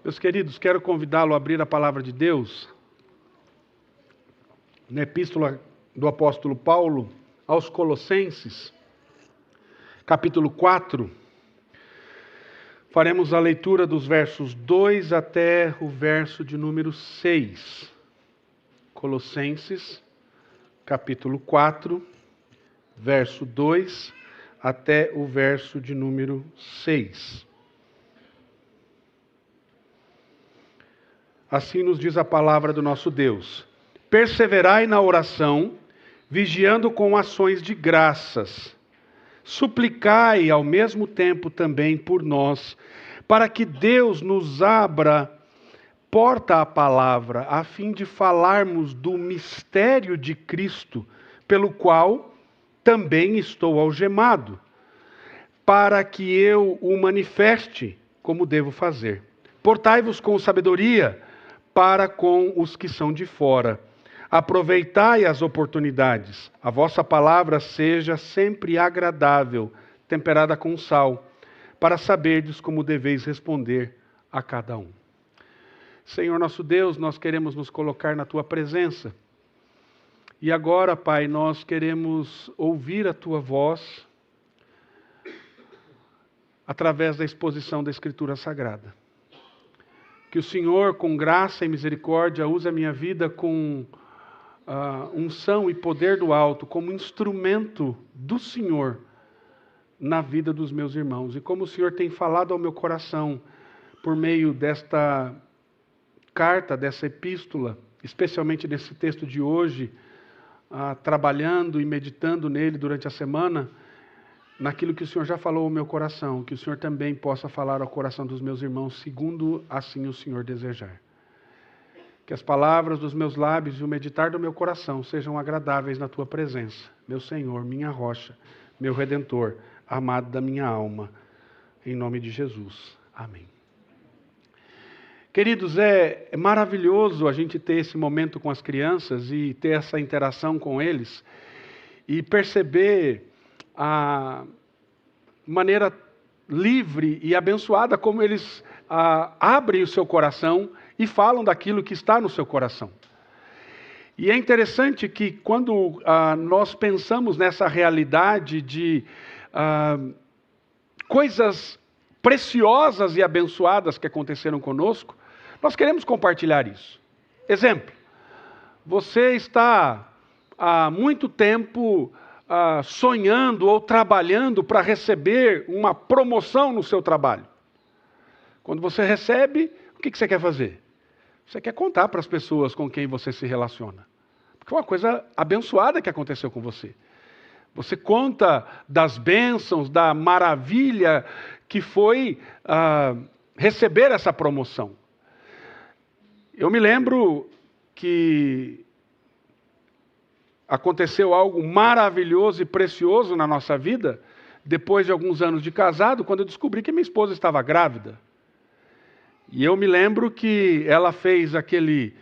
Meus queridos, quero convidá-lo a abrir a palavra de Deus na epístola do apóstolo Paulo aos Colossenses, capítulo 4. Faremos a leitura dos versos 2 até o verso de número 6. Colossenses, capítulo 4, verso 2 até o verso de número 6. Assim nos diz a palavra do nosso Deus: perseverai na oração, vigiando com ações de graças. Suplicai ao mesmo tempo também por nós, para que Deus nos abra porta à palavra, a fim de falarmos do mistério de Cristo, pelo qual também estou algemado, para que eu o manifeste como devo fazer. Portai-vos com sabedoria para com os que são de fora. Aproveitai as oportunidades. A vossa palavra seja sempre agradável, temperada com sal, para saberdes como deveis responder a cada um. Senhor nosso Deus, nós queremos nos colocar na Tua presença. E agora, Pai, nós queremos ouvir a Tua voz através da exposição da Escritura Sagrada. Que o Senhor, com graça e misericórdia, use a minha vida com unção e poder do alto, como instrumento do Senhor na vida dos meus irmãos. E como o Senhor tem falado ao meu coração por meio desta carta, dessa epístola, especialmente nesse texto de hoje, trabalhando e meditando nele durante a semana, naquilo que o Senhor já falou ao meu coração, que o Senhor também possa falar ao coração dos meus irmãos, segundo assim o Senhor desejar. Que as palavras dos meus lábios e o meditar do meu coração sejam agradáveis na Tua presença, meu Senhor, minha rocha, meu Redentor, amado da minha alma, em nome de Jesus. Amém. Queridos, é maravilhoso a gente ter esse momento com as crianças e ter essa interação com eles e perceber a maneira livre e abençoada como eles abrem o seu coração e falam daquilo que está no seu coração. E é interessante que quando nós pensamos nessa realidade de coisas preciosas e abençoadas que aconteceram conosco, nós queremos compartilhar isso. Exemplo, você está há muito tempo sonhando ou trabalhando para receber uma promoção no seu trabalho. Quando você recebe, o que você quer fazer? Você quer contar para as pessoas com quem você se relaciona. Porque é uma coisa abençoada que aconteceu com você. Você conta das bênçãos, da maravilha que foi receber essa promoção. Eu me lembro que aconteceu algo maravilhoso e precioso na nossa vida, depois de alguns anos de casado, quando eu descobri que minha esposa estava grávida. E eu me lembro que ela fez aquele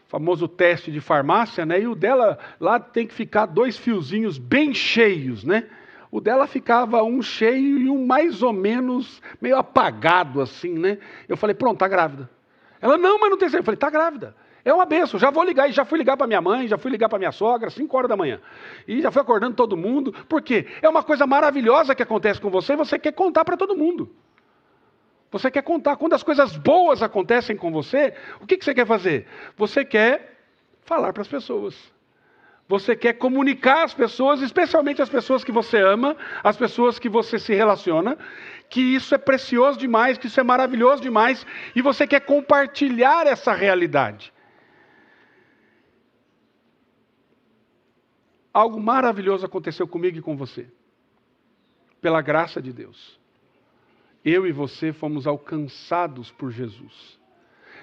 famoso teste de farmácia, né? E o dela lá tem que ficar 2 fiozinhos bem cheios, né? O dela ficava um cheio e um mais ou menos meio apagado assim, né? Eu falei, pronto, tá grávida. Ela, não, mas não tem certeza. Eu falei, tá grávida. É uma bênção, já vou ligar, e já fui ligar para minha mãe, já fui ligar para minha sogra, 5 horas da manhã. E já fui acordando todo mundo, porque é uma coisa maravilhosa que acontece com você e você quer contar para todo mundo. Você quer contar, quando as coisas boas acontecem com você, o que você quer fazer? Você quer falar para as pessoas. Você quer comunicar às pessoas, especialmente as pessoas que você ama, as pessoas que você se relaciona, que isso é precioso demais, que isso é maravilhoso demais, e você quer compartilhar essa realidade. Algo maravilhoso aconteceu comigo e com você. Pela graça de Deus. Eu e você fomos alcançados por Jesus.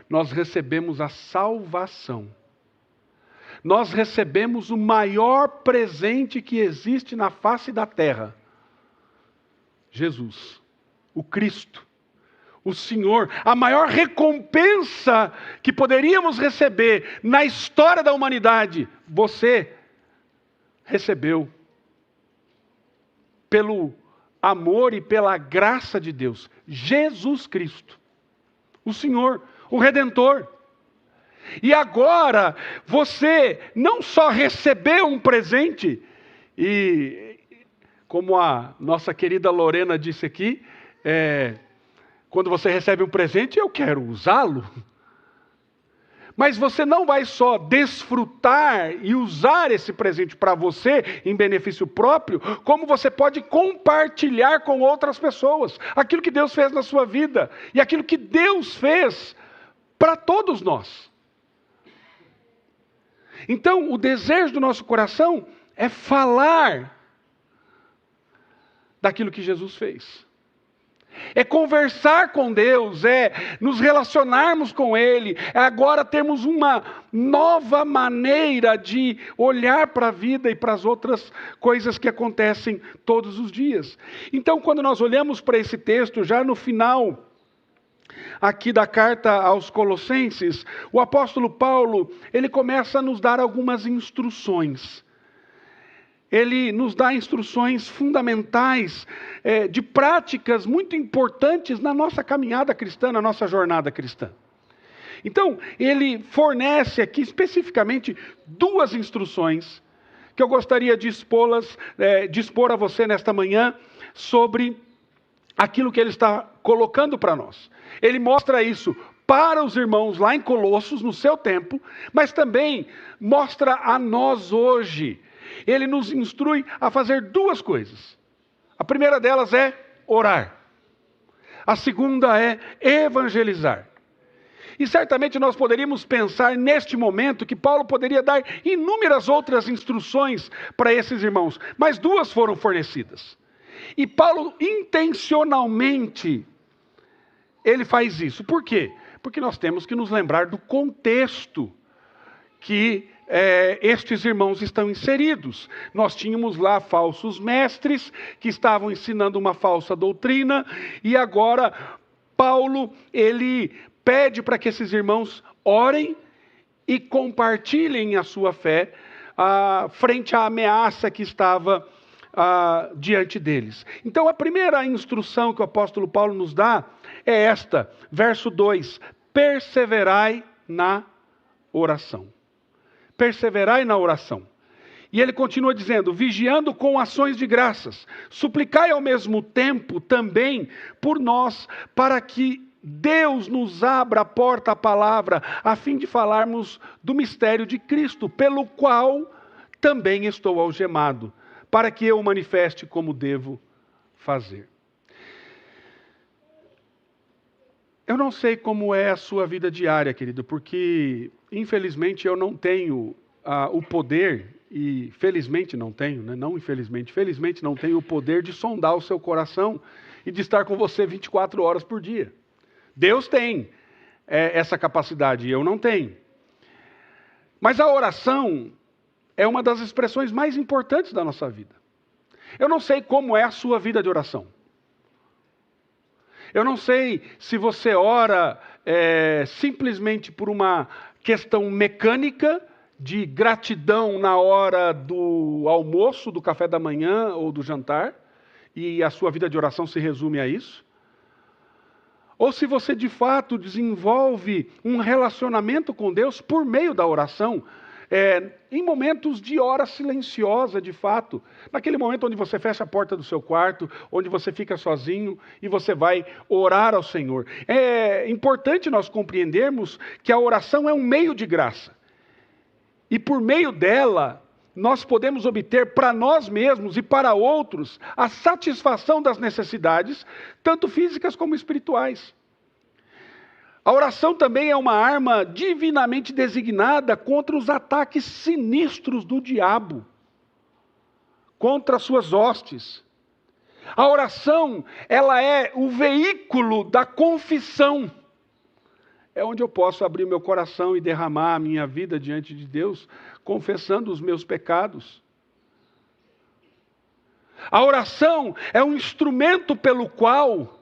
Nós recebemos a salvação. Nós recebemos o maior presente que existe na face da terra. Jesus, o Cristo, o Senhor, a maior recompensa que poderíamos receber na história da humanidade, você recebeu pelo amor e pela graça de Deus, Jesus Cristo, o Senhor, o Redentor. E agora você não só recebeu um presente, e como a nossa querida Lorena disse aqui, quando você recebe um presente, eu quero usá-lo. Mas você não vai só desfrutar e usar esse presente para você, em benefício próprio, como você pode compartilhar com outras pessoas aquilo que Deus fez na sua vida e aquilo que Deus fez para todos nós. Então, o desejo do nosso coração é falar daquilo que Jesus fez. É conversar com Deus, é nos relacionarmos com Ele, é agora termos uma nova maneira de olhar para a vida e para as outras coisas que acontecem todos os dias. Então, quando nós olhamos para esse texto, já no final aqui da carta aos Colossenses, o apóstolo Paulo, ele começa a nos dar algumas instruções. Ele nos dá instruções fundamentais de práticas muito importantes na nossa caminhada cristã, na nossa jornada cristã. Então, ele fornece aqui especificamente 2 instruções que eu gostaria de expor a você nesta manhã sobre aquilo que ele está colocando para nós. Ele mostra isso para os irmãos lá em Colossos, no seu tempo, mas também mostra a nós hoje. Ele nos instrui a fazer 2 coisas. A primeira delas é orar. A segunda é evangelizar. E certamente nós poderíamos pensar neste momento que Paulo poderia dar inúmeras outras instruções para esses irmãos, mas 2 foram fornecidas. E Paulo intencionalmente, ele faz isso. Por quê? Porque nós temos que nos lembrar do contexto que estes irmãos estão inseridos. Nós tínhamos lá falsos mestres que estavam ensinando uma falsa doutrina, e agora Paulo, ele pede para que esses irmãos orem e compartilhem a sua fé frente à ameaça que estava diante deles. Então a primeira instrução que o apóstolo Paulo nos dá é esta, verso 2, perseverai na oração. Perseverai na oração. E ele continua dizendo, vigiando com ações de graças, suplicai ao mesmo tempo também por nós, para que Deus nos abra a porta à palavra, a fim de falarmos do mistério de Cristo, pelo qual também estou algemado, para que eu o manifeste como devo fazer. Eu não sei como é a sua vida diária, querido, porque infelizmente eu não tenho o poder, e felizmente não tenho, né? Não infelizmente, felizmente não tenho o poder de sondar o seu coração e de estar com você 24 horas por dia. Deus tem essa capacidade, eu não tenho. Mas a oração é uma das expressões mais importantes da nossa vida. Eu não sei como é a sua vida de oração. Eu não sei se você ora simplesmente por uma questão mecânica de gratidão na hora do almoço, do café da manhã ou do jantar, e a sua vida de oração se resume a isso. Ou se você de fato desenvolve um relacionamento com Deus por meio da oração, em momentos de hora silenciosa, de fato, naquele momento onde você fecha a porta do seu quarto, onde você fica sozinho e você vai orar ao Senhor. É importante nós compreendermos que a oração é um meio de graça. E por meio dela, nós podemos obter para nós mesmos e para outros a satisfação das necessidades, tanto físicas como espirituais. A oração também é uma arma divinamente designada contra os ataques sinistros do diabo, contra as suas hostes. A oração, ela é o veículo da confissão. É onde eu posso abrir meu coração e derramar a minha vida diante de Deus, confessando os meus pecados. A oração é um instrumento pelo qual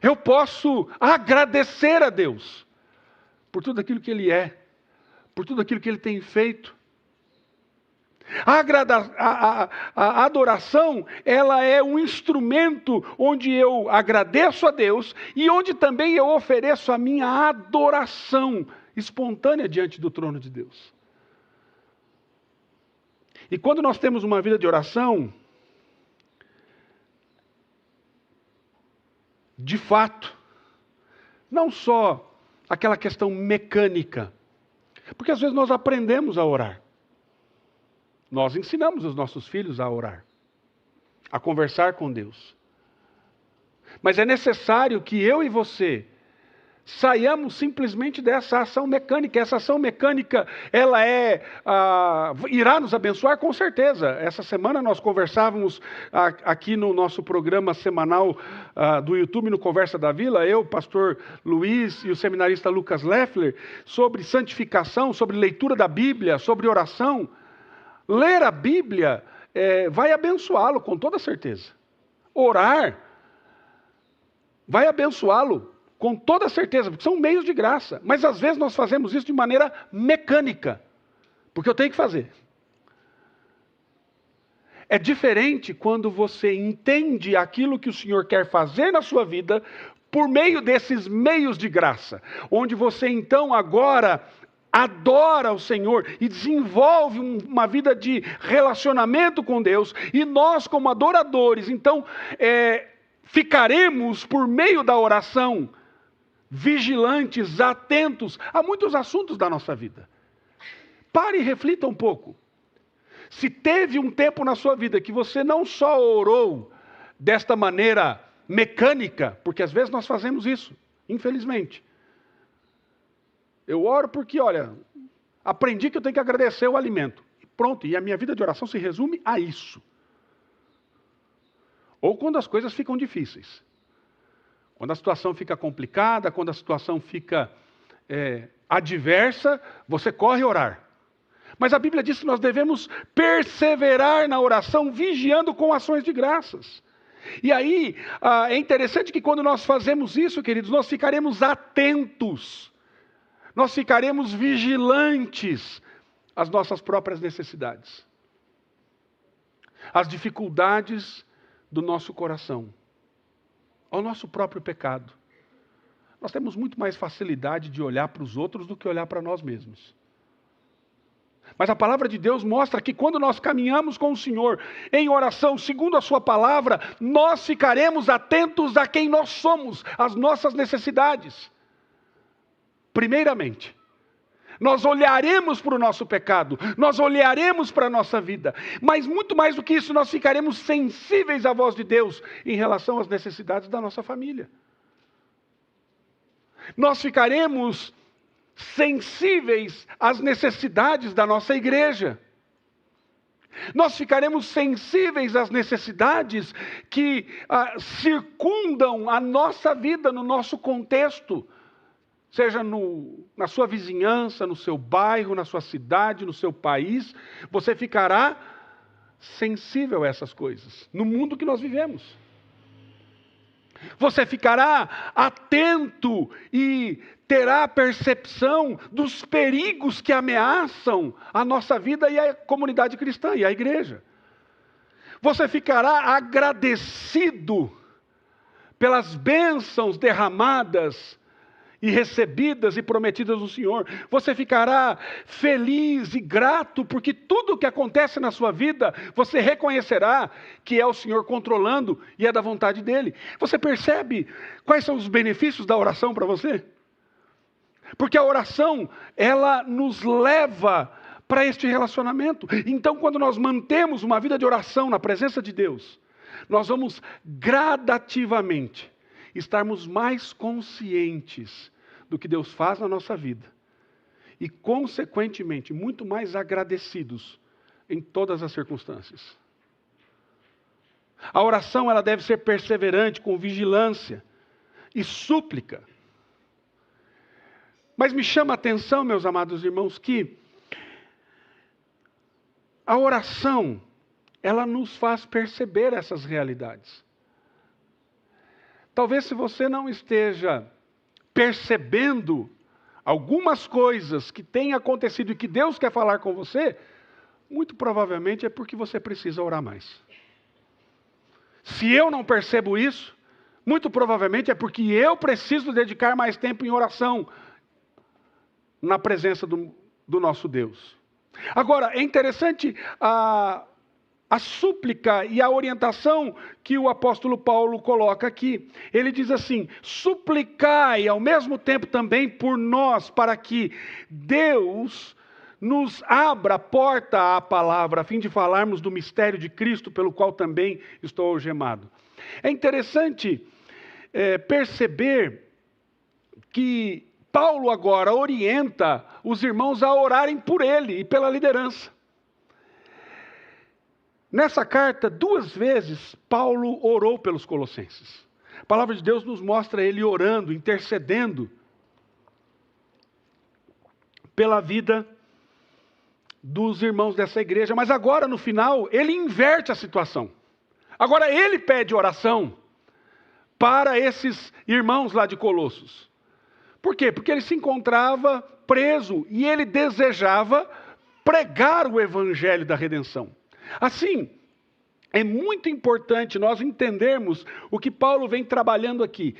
eu posso agradecer a Deus por tudo aquilo que Ele é, por tudo aquilo que Ele tem feito. A adoração, ela é um instrumento onde eu agradeço a Deus e onde também eu ofereço a minha adoração espontânea diante do trono de Deus. E quando nós temos uma vida de oração, de fato, não só aquela questão mecânica, porque às vezes nós aprendemos a orar. Nós ensinamos os nossos filhos a orar, a conversar com Deus. Mas é necessário que eu e você saiamos simplesmente dessa ação mecânica. Essa ação mecânica, ela irá nos abençoar com certeza. Essa semana nós conversávamos aqui no nosso programa semanal do YouTube, no Conversa da Vila, eu, pastor Luiz e o seminarista Lucas Leffler, sobre santificação, sobre leitura da Bíblia, sobre oração. Ler a Bíblia vai abençoá-lo com toda certeza. Orar vai abençoá-lo com toda certeza, porque são meios de graça. Mas às vezes nós fazemos isso de maneira mecânica, porque eu tenho que fazer. É diferente quando você entende aquilo que o Senhor quer fazer na sua vida por meio desses meios de graça, onde você então agora adora o Senhor e desenvolve uma vida de relacionamento com Deus, e nós como adoradores, então, ficaremos por meio da oração, vigilantes, atentos a muitos assuntos da nossa vida. Pare e reflita um pouco. Se teve um tempo na sua vida que você não só orou desta maneira mecânica, porque às vezes nós fazemos isso, infelizmente. Eu oro porque, olha, aprendi que eu tenho que agradecer o alimento. Pronto, e a minha vida de oração se resume a isso. Ou quando as coisas ficam difíceis. Quando a situação fica complicada, quando a situação fica adversa, você corre orar. Mas a Bíblia diz que nós devemos perseverar na oração, vigiando com ações de graças. E aí, é interessante que quando nós fazemos isso, queridos, nós ficaremos atentos. Nós ficaremos vigilantes às nossas próprias necessidades, às dificuldades do nosso coração, ao nosso próprio pecado. Nós temos muito mais facilidade de olhar para os outros do que olhar para nós mesmos. Mas a palavra de Deus mostra que quando nós caminhamos com o Senhor em oração, segundo a sua palavra, nós ficaremos atentos a quem nós somos, às nossas necessidades. Primeiramente, nós olharemos para o nosso pecado, nós olharemos para a nossa vida, mas muito mais do que isso, nós ficaremos sensíveis à voz de Deus em relação às necessidades da nossa família. Nós ficaremos sensíveis às necessidades da nossa igreja. Nós ficaremos sensíveis às necessidades que circundam a nossa vida, no nosso contexto. Seja na sua vizinhança, no seu bairro, na sua cidade, no seu país, você ficará sensível a essas coisas, no mundo que nós vivemos. Você ficará atento e terá percepção dos perigos que ameaçam a nossa vida e a comunidade cristã e a igreja. Você ficará agradecido pelas bênçãos derramadas e recebidas e prometidas do Senhor. Você ficará feliz e grato, porque tudo o que acontece na sua vida, você reconhecerá que é o Senhor controlando e é da vontade dEle. Você percebe quais são os benefícios da oração para você? Porque a oração, ela nos leva para este relacionamento. Então, quando nós mantemos uma vida de oração na presença de Deus, nós vamos gradativamente estarmos mais conscientes do que Deus faz na nossa vida e, consequentemente, muito mais agradecidos em todas as circunstâncias. A oração, ela deve ser perseverante, com vigilância e súplica. Mas me chama a atenção, meus amados irmãos, que a oração, ela nos faz perceber essas realidades. Talvez se você não esteja percebendo algumas coisas que têm acontecido e que Deus quer falar com você, muito provavelmente é porque você precisa orar mais. Se eu não percebo isso, muito provavelmente é porque eu preciso dedicar mais tempo em oração na presença do nosso Deus. Agora, é interessante a súplica e a orientação que o apóstolo Paulo coloca aqui. Ele diz assim: suplicai ao mesmo tempo também por nós, para que Deus nos abra a porta à palavra, a fim de falarmos do mistério de Cristo, pelo qual também estou algemado. É interessante perceber que Paulo agora orienta os irmãos a orarem por ele e pela liderança. Nessa carta, 2 vezes, Paulo orou pelos colossenses. A palavra de Deus nos mostra ele orando, intercedendo pela vida dos irmãos dessa igreja. Mas agora, no final, ele inverte a situação. Agora ele pede oração para esses irmãos lá de Colossos. Por quê? Porque ele se encontrava preso e ele desejava pregar o evangelho da redenção. Assim, é muito importante nós entendermos o que Paulo vem trabalhando aqui.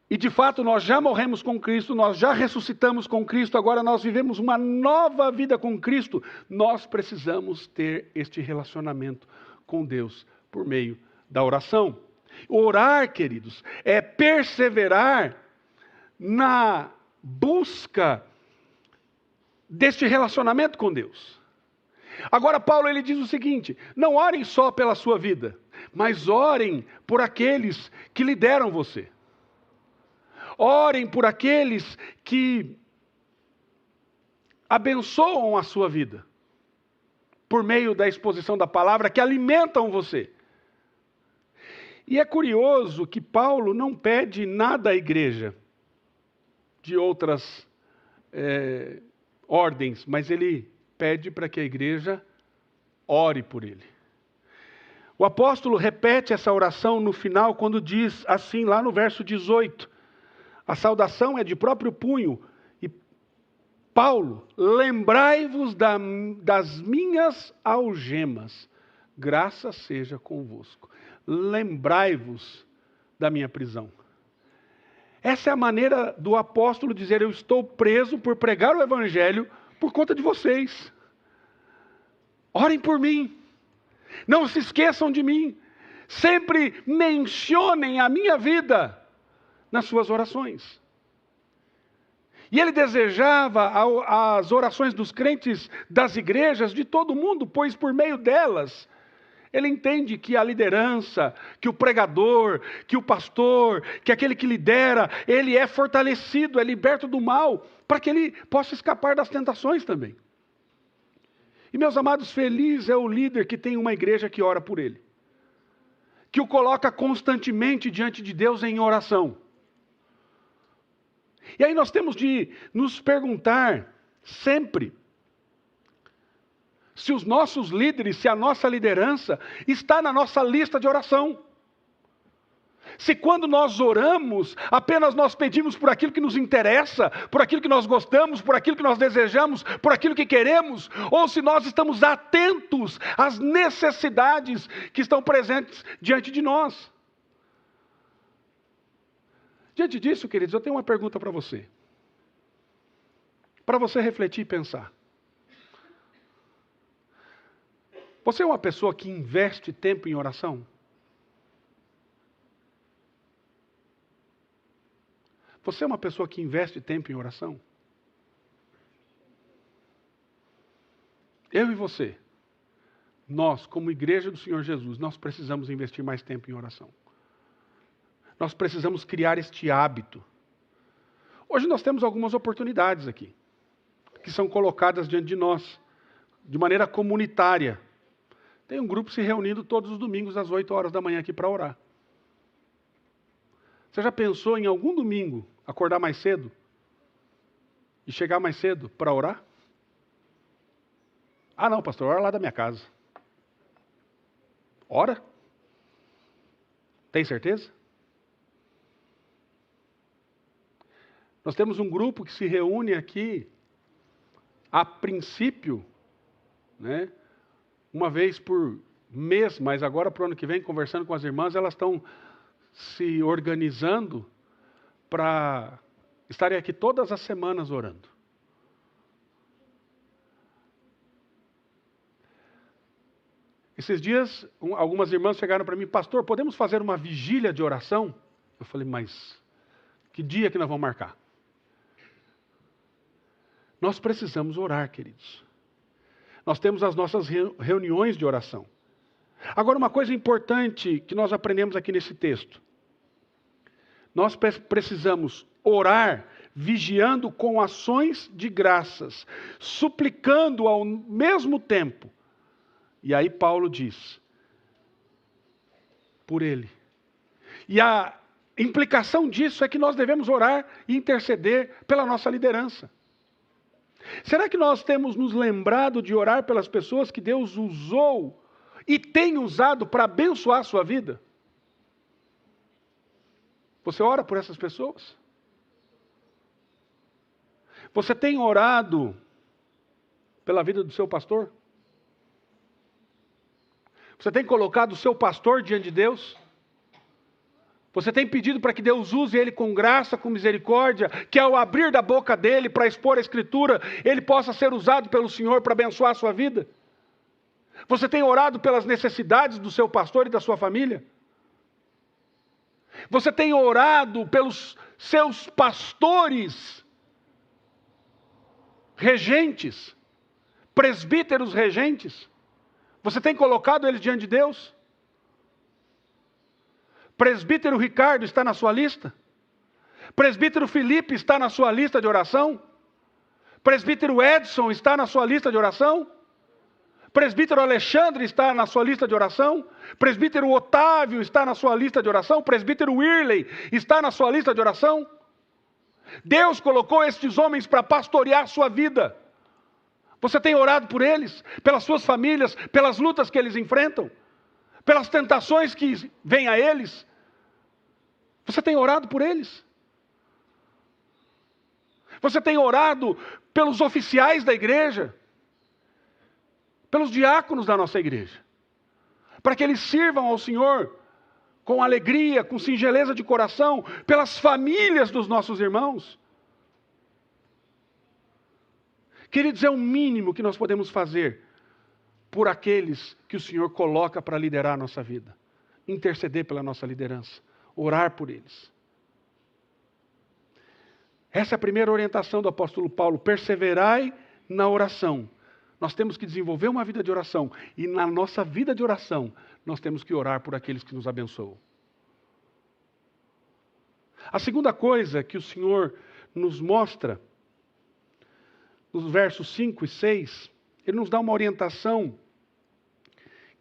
E de fato nós já morremos com Cristo, nós já ressuscitamos com Cristo, agora nós vivemos uma nova vida com Cristo, nós precisamos ter este relacionamento com Deus por meio da oração. Orar, queridos, é perseverar na busca deste relacionamento com Deus. Agora Paulo ele diz o seguinte: não orem só pela sua vida, mas orem por aqueles que lideram você. Orem por aqueles que abençoam a sua vida, por meio da exposição da palavra, que alimentam você. E é curioso que Paulo não pede nada à igreja de outras ordens, mas ele pede para que a igreja ore por ele. O apóstolo repete essa oração no final, quando diz assim, lá no verso 18, a saudação é de próprio punho, e Paulo: lembrai-vos das minhas algemas, graça seja convosco. Lembrai-vos da minha prisão. Essa é a maneira do apóstolo dizer: eu estou preso por pregar o evangelho por conta de vocês. Orem por mim. Não se esqueçam de mim. Sempre mencionem a minha vida nas suas orações. E ele desejava as orações dos crentes das igrejas de todo mundo, pois por meio delas ele entende que a liderança, que o pregador, que o pastor, que aquele que lidera, ele é fortalecido, é liberto do mal, para que ele possa escapar das tentações também. E meus amados, feliz é o líder que tem uma igreja que ora por ele, que o coloca constantemente diante de Deus em oração. E aí nós temos de nos perguntar sempre se os nossos líderes, se a nossa liderança está na nossa lista de oração. Se quando nós oramos, apenas nós pedimos por aquilo que nos interessa, por aquilo que nós gostamos, por aquilo que nós desejamos, por aquilo que queremos, ou se nós estamos atentos às necessidades que estão presentes diante de nós. Diante disso, queridos, eu tenho uma pergunta para você. Para você refletir e pensar. Você é uma pessoa que investe tempo em oração? Você é uma pessoa que investe tempo em oração? Eu e você, nós, como igreja do Senhor Jesus, nós precisamos investir mais tempo em oração. Nós precisamos criar este hábito. Hoje nós temos algumas oportunidades aqui, que são colocadas diante de nós, de maneira comunitária. Tem um grupo se reunindo todos os domingos às 8 horas da manhã aqui para orar. Você já pensou em algum domingo acordar mais cedo e chegar mais cedo para orar? Ah não, pastor, ora lá da minha casa. Ora? Tem certeza? Nós temos um grupo que se reúne aqui, a princípio, né? Uma vez por mês, mas agora para o ano que vem, conversando com as irmãs, elas estão se organizando para estarem aqui todas as semanas orando. Esses dias, algumas irmãs chegaram para mim: pastor, podemos fazer uma vigília de oração? Eu falei: mas que dia que nós vamos marcar? Nós precisamos orar, queridos. Nós temos as nossas reuniões de oração. Agora, uma coisa importante que nós aprendemos aqui nesse texto. Nós precisamos orar vigiando com ações de graças, suplicando ao mesmo tempo. E aí Paulo diz, por ele. E a implicação disso é que nós devemos orar e interceder pela nossa liderança. Será que nós temos nos lembrado de orar pelas pessoas que Deus usou e tem usado para abençoar a sua vida? Você ora por essas pessoas? Você tem orado pela vida do seu pastor? Você tem colocado o seu pastor diante de Deus? Você tem pedido para que Deus use ele com graça, com misericórdia, que ao abrir da boca dele para expor a Escritura, ele possa ser usado pelo Senhor para abençoar a sua vida? Você tem orado pelas necessidades do seu pastor e da sua família? Você tem orado pelos seus pastores, regentes, presbíteros regentes? Você tem colocado eles diante de Deus? Presbítero Ricardo está na sua lista? Presbítero Felipe está na sua lista de oração? Presbítero Edson está na sua lista de oração? Presbítero Alexandre está na sua lista de oração? Presbítero Otávio está na sua lista de oração? Presbítero Wirley está na sua lista de oração? Deus colocou estes homens para pastorear a sua vida. Você tem orado por eles, pelas suas famílias, pelas lutas que eles enfrentam, pelas tentações que vêm a eles? Você tem orado por eles? Você tem orado pelos oficiais da igreja? Pelos diáconos da nossa igreja? Para que eles sirvam ao Senhor com alegria, com singeleza de coração, pelas famílias dos nossos irmãos? Queridos, é o mínimo que nós podemos fazer por aqueles que o Senhor coloca para liderar a nossa vida. Interceder pela nossa liderança. Orar por eles. Essa é a primeira orientação do apóstolo Paulo. Perseverai na oração. Nós temos que desenvolver uma vida de oração. E na nossa vida de oração, nós temos que orar por aqueles que nos abençoam. A segunda coisa que o Senhor nos mostra, nos versos 5 e 6, Ele nos dá uma orientação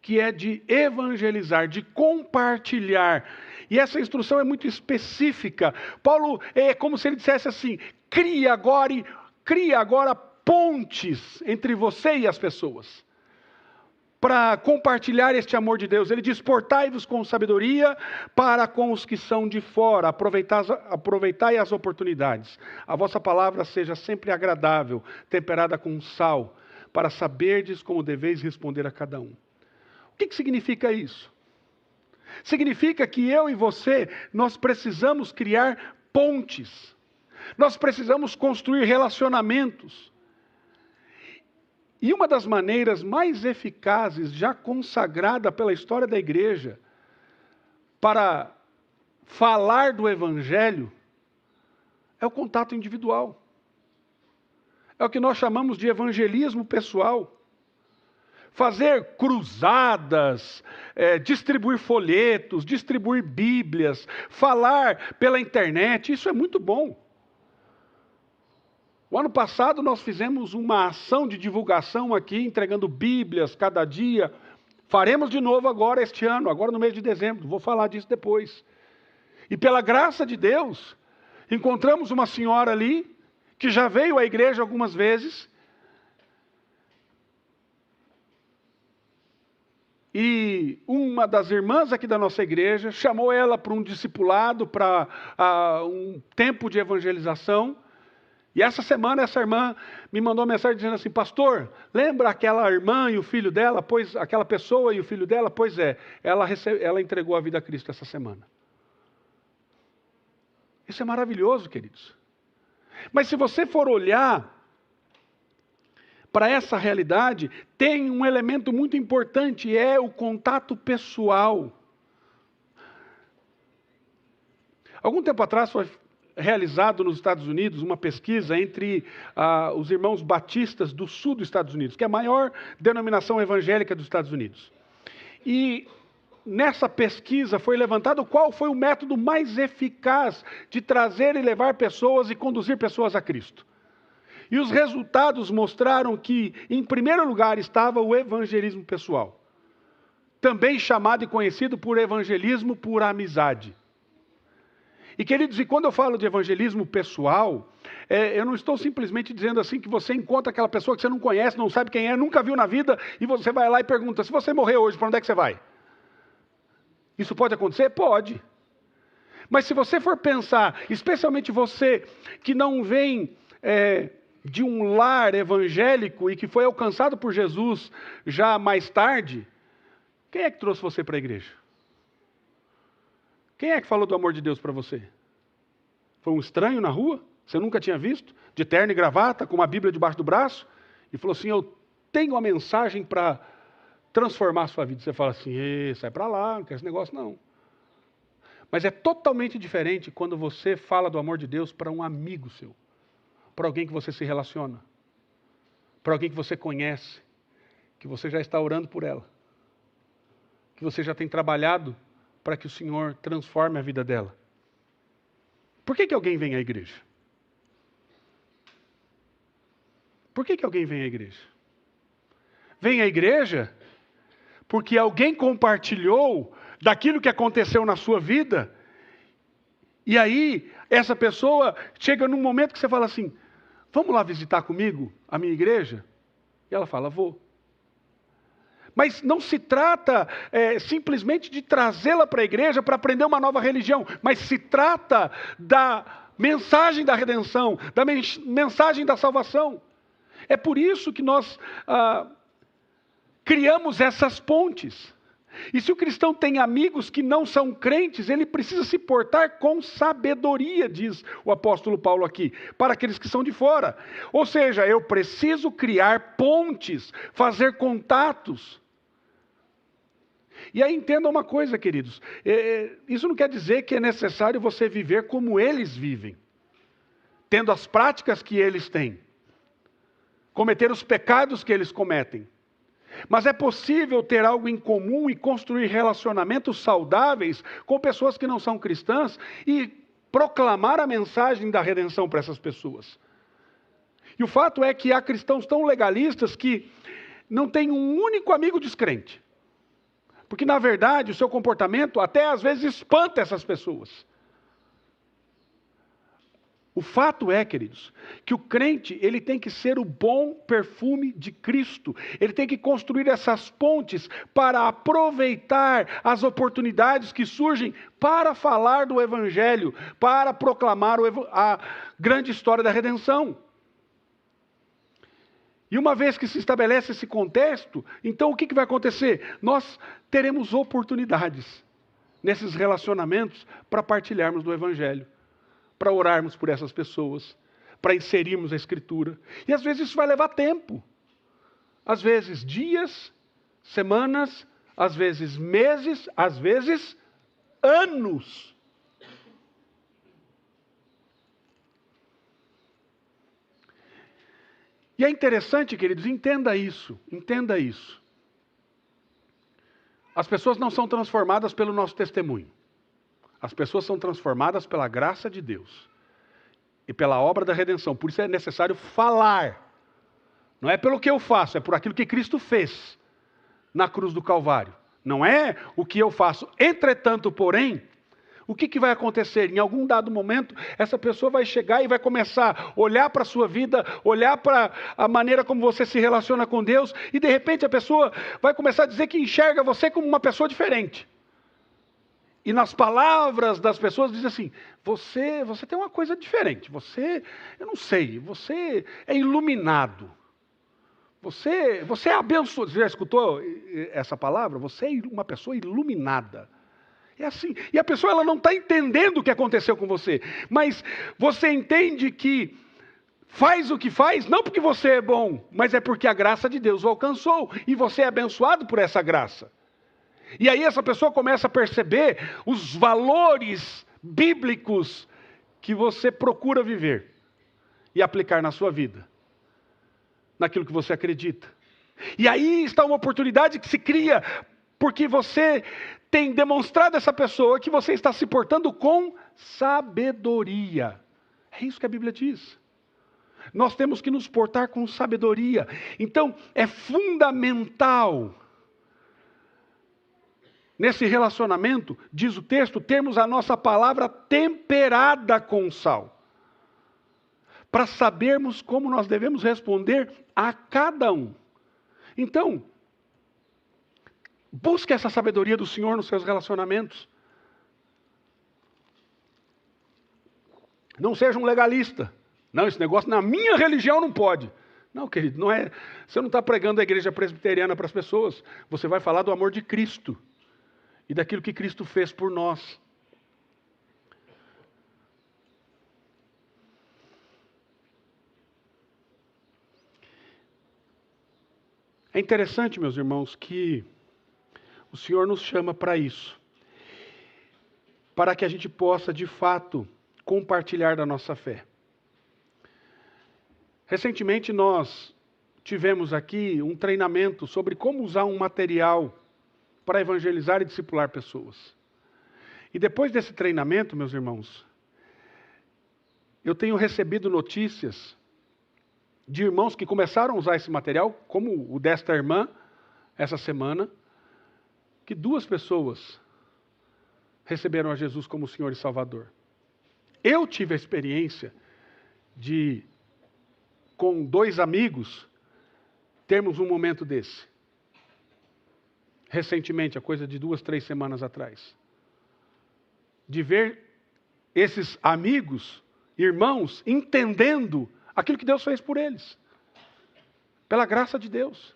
que é de evangelizar, de compartilhar. E essa instrução é muito específica. Paulo é como se ele dissesse assim: cria agora pontes entre você e as pessoas, para compartilhar este amor de Deus. Ele diz: portai-vos com sabedoria para com os que são de fora, aproveitai as oportunidades. A vossa palavra seja sempre agradável, temperada com sal, para saberdes como deveis responder a cada um. O que significa isso? Significa que eu e você, nós precisamos criar pontes. Nós precisamos construir relacionamentos. E uma das maneiras mais eficazes, já consagrada pela história da igreja, para falar do Evangelho, é o contato individual. É o que nós chamamos de evangelismo pessoal. Fazer cruzadas, distribuir folhetos, distribuir bíblias, falar pela internet, isso é muito bom. O ano passado nós fizemos uma ação de divulgação aqui, entregando bíblias cada dia. Faremos de novo agora este ano, agora no mês de dezembro, vou falar disso depois. E pela graça de Deus, encontramos uma senhora ali, que já veio à igreja algumas vezes, e uma das irmãs aqui da nossa igreja chamou ela para um discipulado, para um tempo de evangelização. E essa semana, essa irmã me mandou uma mensagem dizendo assim: pastor, lembra aquela irmã e o filho dela? Pois, aquela pessoa e o filho dela? Pois é, ela entregou a vida a Cristo essa semana. Isso é maravilhoso, queridos. Mas se você for olhar para essa realidade, tem um elemento muito importante, é o contato pessoal. Algum tempo atrás foi realizado nos Estados Unidos uma pesquisa entre os irmãos batistas do sul dos Estados Unidos, que é a maior denominação evangélica dos Estados Unidos. E nessa pesquisa foi levantado qual foi o método mais eficaz de trazer e levar pessoas e conduzir pessoas a Cristo. E os resultados mostraram que, em primeiro lugar, estava o evangelismo pessoal, também chamado e conhecido por evangelismo por amizade. E queridos, e quando eu falo de evangelismo pessoal, eu não estou simplesmente dizendo assim que você encontra aquela pessoa que você não conhece, não sabe quem é, nunca viu na vida, e você vai lá e pergunta: se você morrer hoje, para onde é que você vai? Isso pode acontecer? Pode. Mas se você for pensar, especialmente você que não vem de um lar evangélico e que foi alcançado por Jesus já mais tarde, quem é que trouxe você para a igreja? Quem é que falou do amor de Deus para você? Foi um estranho na rua? Você nunca tinha visto? De terno e gravata, com uma Bíblia debaixo do braço? E falou assim: eu tenho uma mensagem para transformar a sua vida. Você fala assim: sai para lá, não quer esse negócio não. Mas é totalmente diferente quando você fala do amor de Deus para um amigo seu, para alguém que você se relaciona, para alguém que você conhece, que você já está orando por ela, que você já tem trabalhado para que o Senhor transforme a vida dela. Por que alguém vem à igreja? Por que alguém vem à igreja? Vem à igreja porque alguém compartilhou daquilo que aconteceu na sua vida, e aí essa pessoa chega num momento que você fala assim: vamos lá visitar comigo a minha igreja? E ela fala: vou. Mas não se trata simplesmente de trazê-la para a igreja para aprender uma nova religião, mas se trata da mensagem da redenção, da mensagem da salvação. É por isso que nós criamos essas pontes. E se o cristão tem amigos que não são crentes, ele precisa se portar com sabedoria, diz o apóstolo Paulo aqui, para aqueles que são de fora. Ou seja, eu preciso criar pontes, fazer contatos. E aí entenda uma coisa, queridos, isso não quer dizer que é necessário você viver como eles vivem, tendo as práticas que eles têm, cometer os pecados que eles cometem. Mas é possível ter algo em comum e construir relacionamentos saudáveis com pessoas que não são cristãs e proclamar a mensagem da redenção para essas pessoas. E o fato é que há cristãos tão legalistas que não têm um único amigo descrente. Porque, na verdade, o seu comportamento até às vezes espanta essas pessoas. O fato é, queridos, que o crente, ele tem que ser o bom perfume de Cristo. Ele tem que construir essas pontes para aproveitar as oportunidades que surgem para falar do Evangelho, para proclamar a grande história da redenção. E uma vez que se estabelece esse contexto, então o que vai acontecer? Nós teremos oportunidades nesses relacionamentos para partilharmos do Evangelho, para orarmos por essas pessoas, para inserirmos a Escritura. E às vezes isso vai levar tempo. Às vezes dias, semanas, às vezes meses, às vezes anos. E é interessante, queridos, entenda isso. As pessoas não são transformadas pelo nosso testemunho. As pessoas são transformadas pela graça de Deus e pela obra da redenção. Por isso é necessário falar. Não é pelo que eu faço, é por aquilo que Cristo fez na cruz do Calvário. Não é o que eu faço. Entretanto, porém, o que vai acontecer? Em algum dado momento, essa pessoa vai chegar e vai começar a olhar para a sua vida, olhar para a maneira como você se relaciona com Deus, e de repente a pessoa vai começar a dizer que enxerga você como uma pessoa diferente. e nas palavras das pessoas diz assim, você tem uma coisa diferente, eu não sei, você é iluminado. Você é abençoado. Você já escutou essa palavra? Você é uma pessoa iluminada. É assim. E a pessoa ela não está entendendo o que aconteceu com você. Mas você entende que faz o que faz, não porque você é bom, mas é porque a graça de Deus o alcançou. E você é abençoado por essa graça. E aí essa pessoa começa a perceber os valores bíblicos que você procura viver e aplicar na sua vida. Naquilo que você acredita. E aí está uma oportunidade que se cria, porque você tem demonstrado a essa pessoa que você está se portando com sabedoria. É isso que a Bíblia diz. Nós temos que nos portar com sabedoria. Então, é fundamental, nesse relacionamento, diz o texto, termos a nossa palavra temperada com sal. Para sabermos como nós devemos responder a cada um. Então, busque essa sabedoria do Senhor nos seus relacionamentos. Não seja um legalista. Não, esse negócio na minha religião não pode. Não, querido, não é. Você não está pregando a igreja presbiteriana para as pessoas. Você vai falar do amor de Cristo. E daquilo que Cristo fez por nós. É interessante, meus irmãos, que o Senhor nos chama para isso. Para que a gente possa, de fato, compartilhar da nossa fé. Recentemente nós tivemos aqui um treinamento sobre como usar um material para evangelizar e discipular pessoas. E depois desse treinamento, meus irmãos, eu tenho recebido notícias de irmãos que começaram a usar esse material, como o desta irmã, essa semana, que 2 pessoas receberam a Jesus como Senhor e Salvador. Eu tive a experiência de, com 2 amigos, termos um momento desse. Recentemente, a coisa de 2, 3 semanas atrás. De ver esses amigos, irmãos, entendendo aquilo que Deus fez por eles. Pela graça de Deus.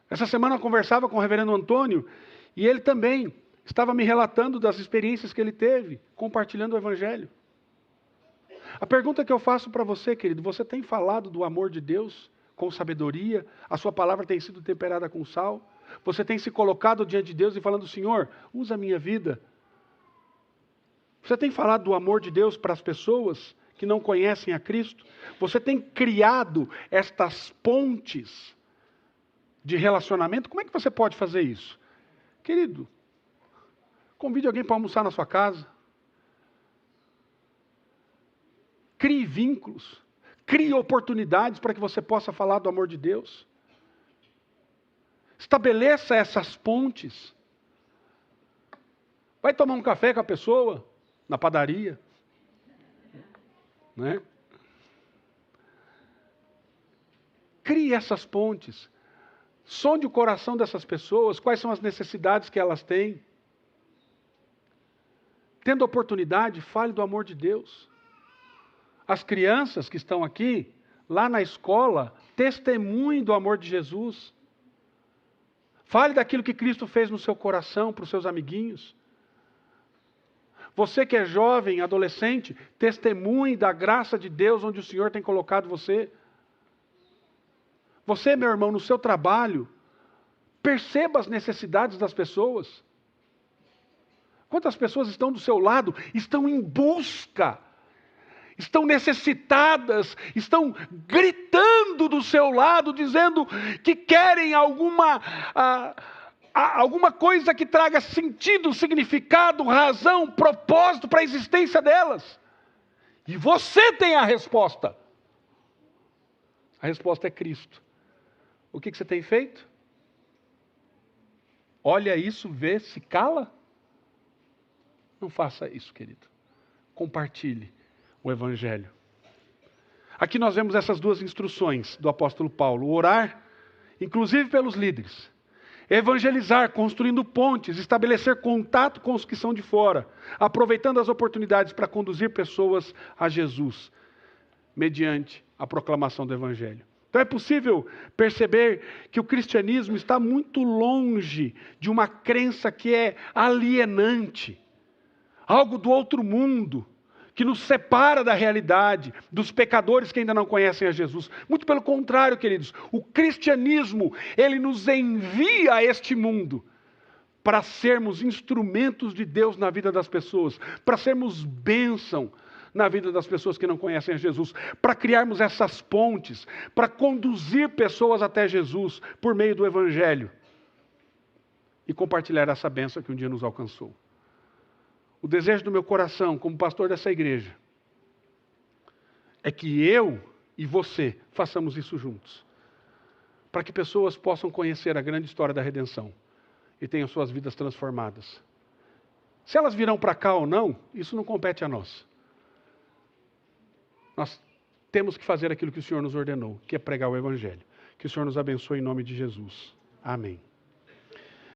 Essa semana eu conversava com o reverendo Antônio e ele também estava me relatando das experiências que ele teve, compartilhando o Evangelho. A pergunta que eu faço para você, querido, você tem falado do amor de Deus com sabedoria? A sua palavra tem sido temperada com sal? Você tem se colocado diante de Deus e falando, Senhor, usa a minha vida. Você tem falado do amor de Deus para as pessoas que não conhecem a Cristo? Você tem criado estas pontes de relacionamento? Como é que você pode fazer isso? Querido, convide alguém para almoçar na sua casa. Crie vínculos. Crie oportunidades para que você possa falar do amor de Deus. Estabeleça essas pontes. Vai tomar um café com a pessoa na padaria. Né? Crie essas pontes. Sonde o coração dessas pessoas, quais são as necessidades que elas têm. Tendo oportunidade, fale do amor de Deus. As crianças que estão aqui, lá na escola, testemunhem do amor de Jesus. Fale daquilo que Cristo fez no seu coração, para os seus amiguinhos. Você que é jovem, adolescente, testemunhe da graça de Deus onde o Senhor tem colocado você. Você, meu irmão, no seu trabalho, perceba as necessidades das pessoas. Quantas pessoas estão do seu lado, estão em busca, estão necessitadas, estão gritando do seu lado, dizendo que querem alguma coisa que traga sentido, significado, razão, propósito para a existência delas. E você tem a resposta. A resposta é Cristo. O que você tem feito? Olha isso, vê, se cala? Não faça isso, querido. Compartilhe o Evangelho. Aqui nós vemos essas 2 instruções do apóstolo Paulo. Orar, inclusive pelos líderes. Evangelizar, construindo pontes, estabelecer contato com os que são de fora, aproveitando as oportunidades para conduzir pessoas a Jesus, mediante a proclamação do Evangelho. Então é possível perceber que o cristianismo está muito longe de uma crença que é alienante, algo do outro mundo, que nos separa da realidade, dos pecadores que ainda não conhecem a Jesus. Muito pelo contrário, queridos, o cristianismo, ele nos envia a este mundo para sermos instrumentos de Deus na vida das pessoas, para sermos bênção na vida das pessoas que não conhecem a Jesus, para criarmos essas pontes, para conduzir pessoas até Jesus por meio do Evangelho e compartilhar essa bênção que um dia nos alcançou. O desejo do meu coração, como pastor dessa igreja, é que eu e você façamos isso juntos. Para que pessoas possam conhecer a grande história da redenção e tenham suas vidas transformadas. Se elas virão para cá ou não, isso não compete a nós. Nós temos que fazer aquilo que o Senhor nos ordenou, que é pregar o Evangelho. Que o Senhor nos abençoe em nome de Jesus. Amém.